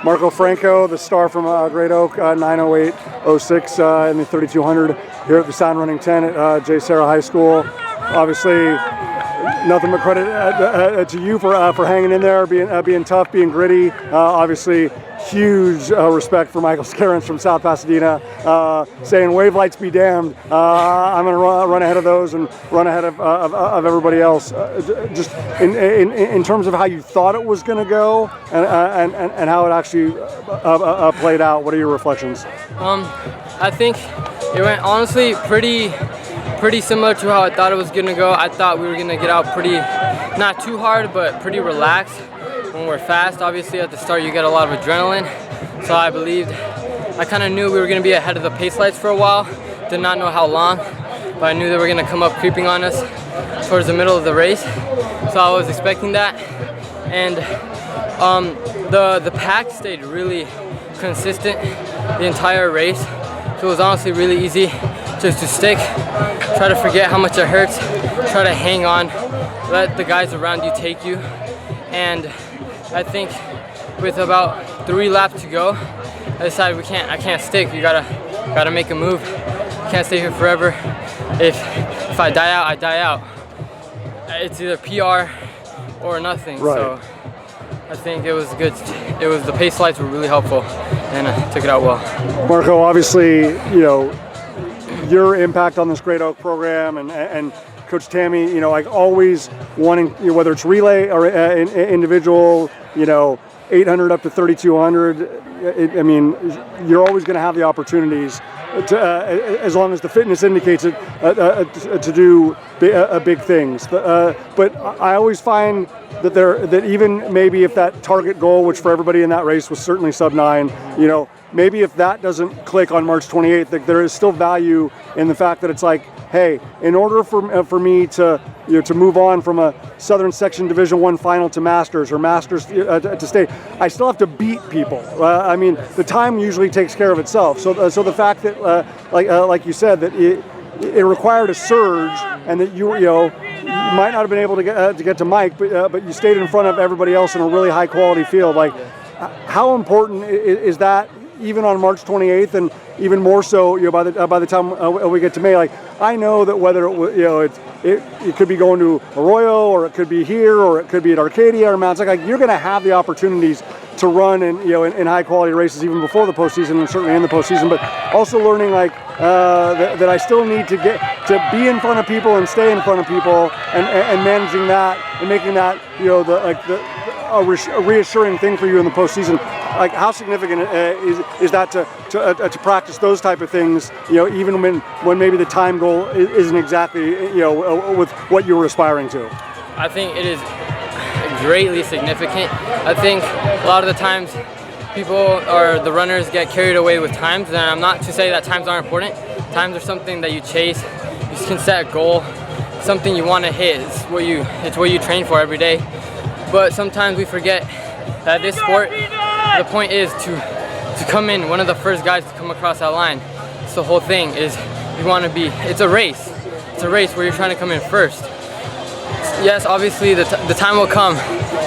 Marco Franco, the star from Great Oak, 908.06 in the 3200 here at the Sound Running 10 at JSerra High School. Obviously, nothing but credit to you for hanging in there, being tough, being gritty. Obviously, huge respect for Michael Scarens from South Pasadena, saying wave lights be damned. I'm going to run ahead of those and run ahead of everybody else. Just in terms of how you thought it was going to go and how it actually played out, what are your reflections? I think it went honestly pretty similar to how I thought it was going to go. I thought we were going to get out pretty, not too hard, but pretty relaxed. When we're fast, obviously at the start you get a lot of adrenaline, so I kind of knew we were going to be ahead of the pace lights for a while. Did not know how long, but I knew they were going to come up creeping on us towards the middle of the race, so I was expecting that. And the pack stayed really consistent the entire race, so it was honestly really easy just to stick, try to forget how much it hurts, try to hang on, let the guys around you take you. And I think with about 3 laps to go, I decided I can't stick. You gotta make a move. Can't stay here forever. If I die out, I die out. It's either PR or nothing. Right. So I think it was good. The pace lights were really helpful, and I took it out well. Marco, obviously, your impact on this Great Oak program and Coach Tammy, like always wanting, whether it's relay or individual, 800 up to 3200. I mean, you're always going to have the opportunities to, as long as the fitness indicates it, to do big things. But I always find that even maybe if that target goal, which for everybody in that race was certainly sub 9, maybe if that doesn't click on March 28th, there is still value in the fact that it's like, hey, in order for me to to move on from a Southern Section Division I final to Masters or Masters to state, I still have to beat people. I mean, the time usually takes care of itself. So the fact that, like you said, that it required a surge, and that you might not have been able to get to Mike, but you stayed in front of everybody else in a really high quality field. Like, how important is that? Even on March 28th, and even more so, by the time we get to May, like I know that whether it could be going to Arroyo, or it could be here, or it could be at Arcadia or Mount Sinai, like you're going to have the opportunities to run in high quality races even before the postseason, and certainly in the postseason. But also learning that I still need to get to be in front of people and stay in front of people, and managing that and making that a reassuring thing for you in the postseason. Like, how significant is that to practice those type of things? Even when maybe the time goal isn't exactly with what you were aspiring to. I think it is greatly significant. I think a lot of the times people or the runners get carried away with times, and I'm not to say that times aren't important. Times are something that you chase. You can set a goal, something you want to hit. It's what you train for every day. But sometimes we forget that this sport, the point is to come in one of the first guys to come across that line. It's the whole thing is you want to be. It's a race. It's a race where you're trying to come in first. Yes, obviously the time will come,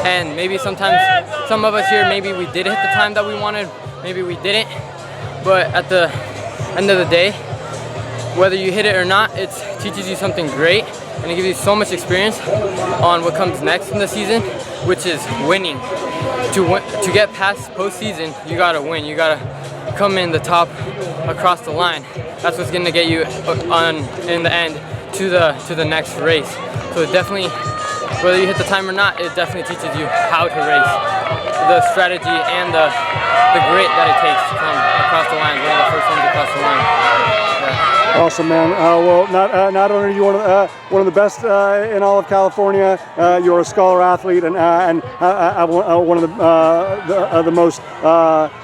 and maybe sometimes some of us here, maybe we did hit the time that we wanted, maybe we didn't. But at the end of the day, whether you hit it or not, it teaches you something great, and it gives you so much experience on what comes next in the season, which is winning. To get past postseason, you gotta win. You gotta come in the top across the line. That's what's gonna get you in the end to the next race. So it definitely, whether you hit the time or not, it definitely teaches you how to race, the strategy and the grit that it takes to come across the line, one of the first ones across the line. Yeah. Awesome, man. Well, not only are you one of the best in all of California, you're a scholar athlete, and one of the most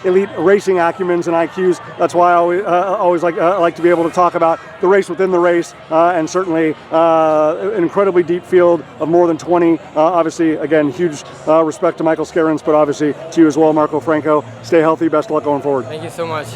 elite racing acumens and IQs. That's why I always like to be able to talk about the race within the race, and certainly an incredibly deep field of more than 20. Obviously, again, huge respect to Michael Scarens, but obviously to you as well, Marco Franco. Stay healthy. Best of luck going forward. Thank you so much.